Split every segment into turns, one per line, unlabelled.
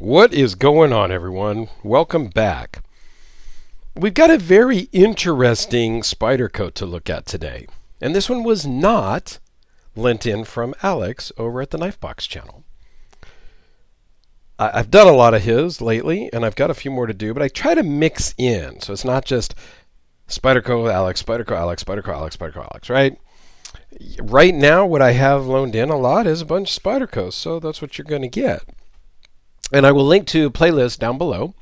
What is going on, everyone? Welcome back. We've got a very interesting Spyderco to look at today. And this one was not lent in from Alex over at the Knifebox channel. I've done a lot of his lately, and I've got a few more to do, but I try to mix in. So it's not just Spyderco Alex, Spyderco Alex, Spyderco Alex, Spyderco Alex, right? Right now, what I have loaned in a lot is a bunch of Spydercos, so that's what you're going to get. And I will link to a playlist down below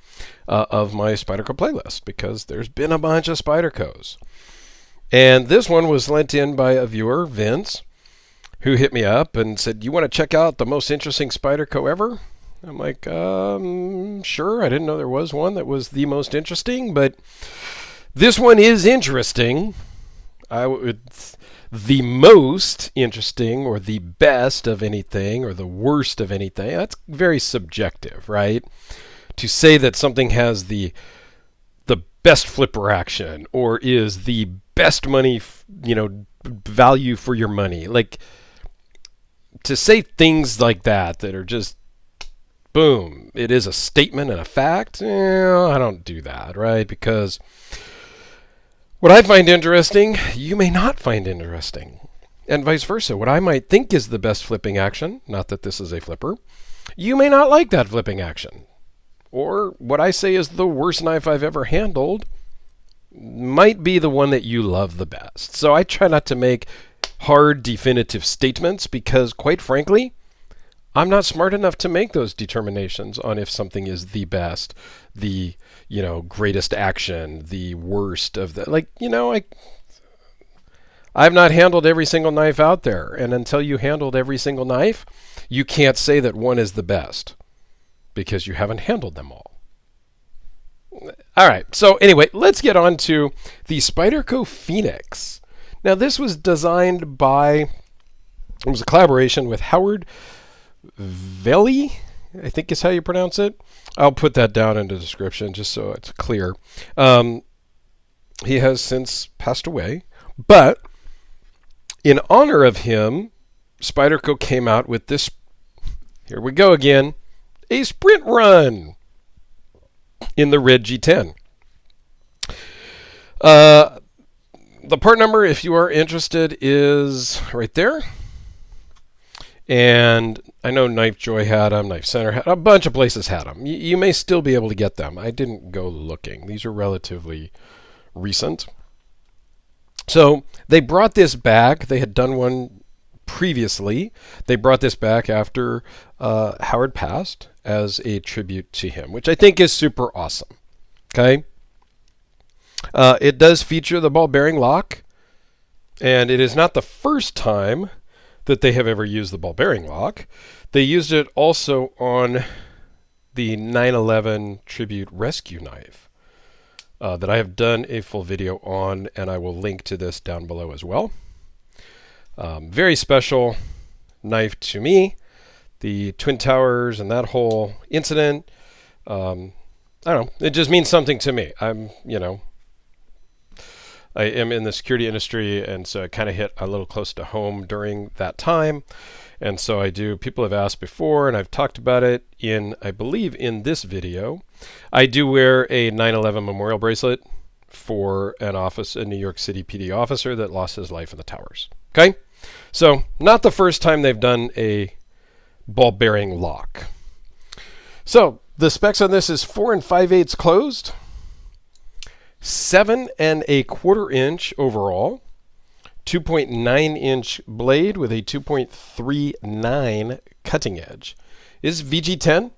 of my Spyderco playlist because there's been a bunch of Spydercos. And this one was lent in by a viewer, Vince, who hit me up and said, "You want to check out the most interesting Spyderco ever?" I'm like, sure. I didn't know there was one that was the most interesting, but this one is interesting. The most interesting or the best of anything or the worst of anything, that's very subjective, right? To say that something has the best flipper action or is the best money, value for your money. Like, to say things like that are just, boom, it is a statement and a fact, I don't do that, right? Because what I find interesting, you may not find interesting. And vice versa. What I might think is the best flipping action, not that this is a flipper, you may not like that flipping action. Or what I say is the worst knife I've ever handled might be the one that you love the best. So I try not to make hard, definitive statements because, quite frankly, I'm not smart enough to make those determinations on if something is the best, the greatest action, the worst of the, I've not handled every single knife out there. And until you handled every single knife, you can't say that one is the best because you haven't handled them all. All right. So anyway, let's get on to the Spyderco Phoenix. Now, this was designed it was a collaboration with Howard Veli, I think is how you pronounce it. I'll put that down in the description just so it's clear. He has since passed away, but in honor of him, Spyderco came out with this, here we go again, a sprint run in the red G10. The part number, if you are interested, is right there. And I know Knife Joy had them, Knife Center had them, a bunch of places had them. You may still be able to get them. I didn't go looking. These are relatively recent. So they brought this back. They had done one previously. They brought this back after Howard passed as a tribute to him, which I think is super awesome. Okay? It does feature the ball bearing lock, and it is not the first time that they have ever used the ball bearing lock. They used it also on the 911 Tribute Rescue knife that I have done a full video on, and I will link to this down below as well. Very special knife to me. The Twin Towers and that whole incident, I don't know, it just means something to me. I am in the security industry, and so it kind of hit a little close to home during that time. And so people have asked before, and I've talked about it I believe in this video. I do wear a 9/11 memorial bracelet for a New York City PD officer that lost his life in the towers. Okay? So, not the first time they've done a ball bearing lock. So, the specs on this is 4 5/8 closed. 7 1/4 inch overall, 2.9 inch blade with a 2.39 cutting edge. Is VG10.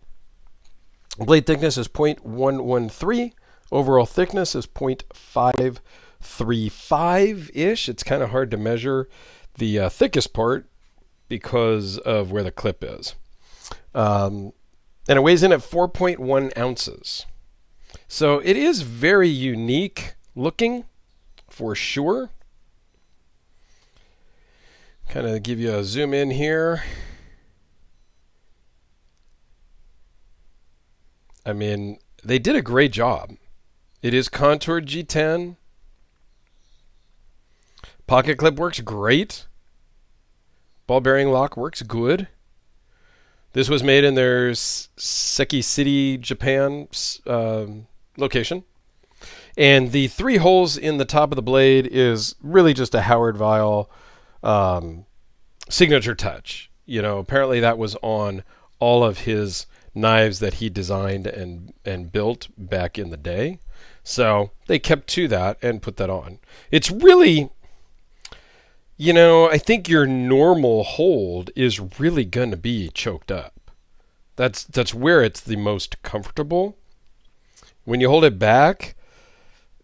Blade thickness is 0.113. Overall thickness is 0.535-ish. It's kind of hard to measure the thickest part because of where the clip is. And it weighs in at 4.1 ounces. So it is very unique looking, for sure. Kind of give you a zoom in here. I mean, they did a great job. It is contoured G10. Pocket clip works great. Ball bearing lock works good. This was made in their Seki City, Japan location. And the 3 holes in the top of the blade is really just a Howard Weil signature touch. You know, apparently that was on all of his knives that he designed and built back in the day. So they kept to that and put that on. It's really, you know, I think your normal hold is really going to be choked up. That's where it's the most comfortable. When you hold it back,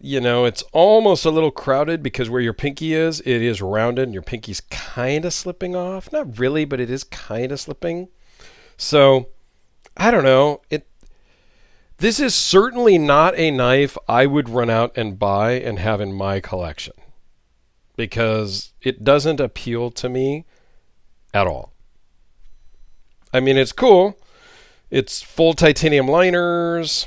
you know, it's almost a little crowded because where your pinky is, it is rounded and your pinky's kind of slipping off. Not really, but it is kind of slipping. So, I don't know. This is certainly not a knife I would run out and buy and have in my collection because it doesn't appeal to me at all. I mean, it's cool. It's full titanium liners.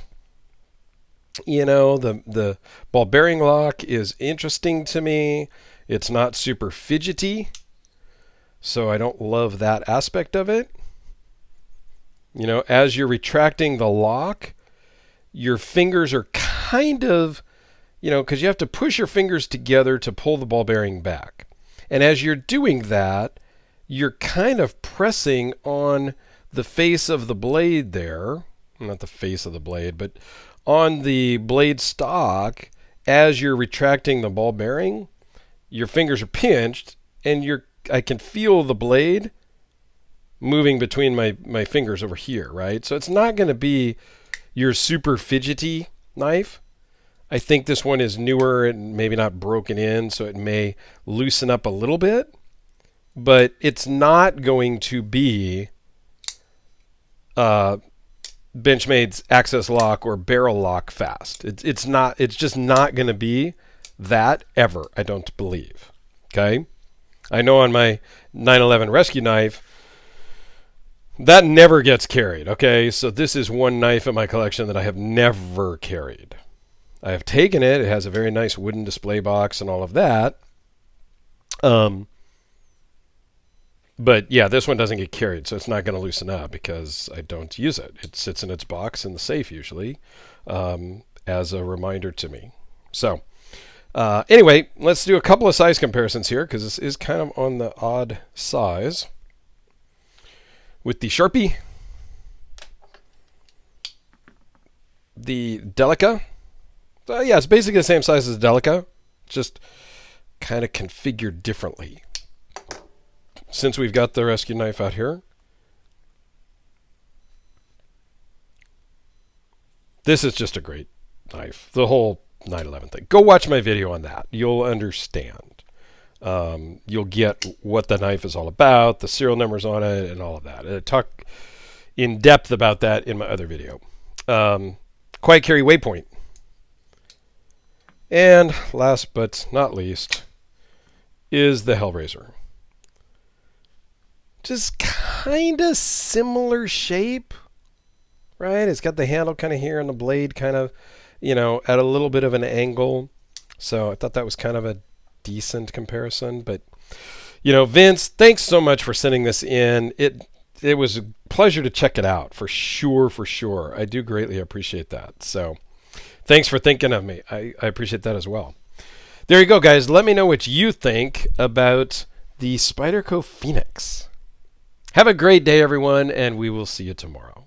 You know, the ball bearing lock is interesting to me. It's not super fidgety, so I don't love that aspect of it. You know, as you're retracting the lock, your fingers are kind of, you know, because you have to push your fingers together to pull the ball bearing back. And as you're doing that, you're kind of pressing on the face of the blade there. Not the face of the blade, but on the blade stock, as you're retracting the ball bearing, your fingers are pinched, and I can feel the blade moving between my fingers over here, right? So it's not going to be your super fidgety knife. I think this one is newer and maybe not broken in, so it may loosen up a little bit, but it's not going to be Benchmade's access lock or barrel lock fast. It's just not going to be that ever, I don't believe. Okay? I know on my 911 rescue knife, that never gets carried. Okay? So this is one knife in my collection that I have never carried. I have taken it. It has a very nice wooden display box and all of that. But yeah, this one doesn't get carried, so it's not going to loosen up because I don't use it. It sits in its box in the safe usually as a reminder to me. So anyway, let's do a couple of size comparisons here because this is kind of on the odd size. With the Sharpie, the Delica. Yeah, it's basically the same size as the Delica, just kind of configured differently. Since we've got the rescue knife out here, this is just a great knife. The whole 911 thing. Go watch my video on that. You'll understand. You'll get what the knife is all about, the serial numbers on it, and all of that. I talk in depth about that in my other video. Quiet Carry Waypoint. And last but not least is the Hellraiser. Just kind of similar shape, right? It's got the handle kind of here and the blade kind of, you know, at a little bit of an angle. So I thought that was kind of a decent comparison. But, you know, Vince, thanks so much for sending this in. It was a pleasure to check it out, for sure, for sure. I do greatly appreciate that. So thanks for thinking of me. I appreciate that as well. There you go, guys. Let me know what you think about the Spyderco Phoenix. Have a great day, everyone, and we will see you tomorrow.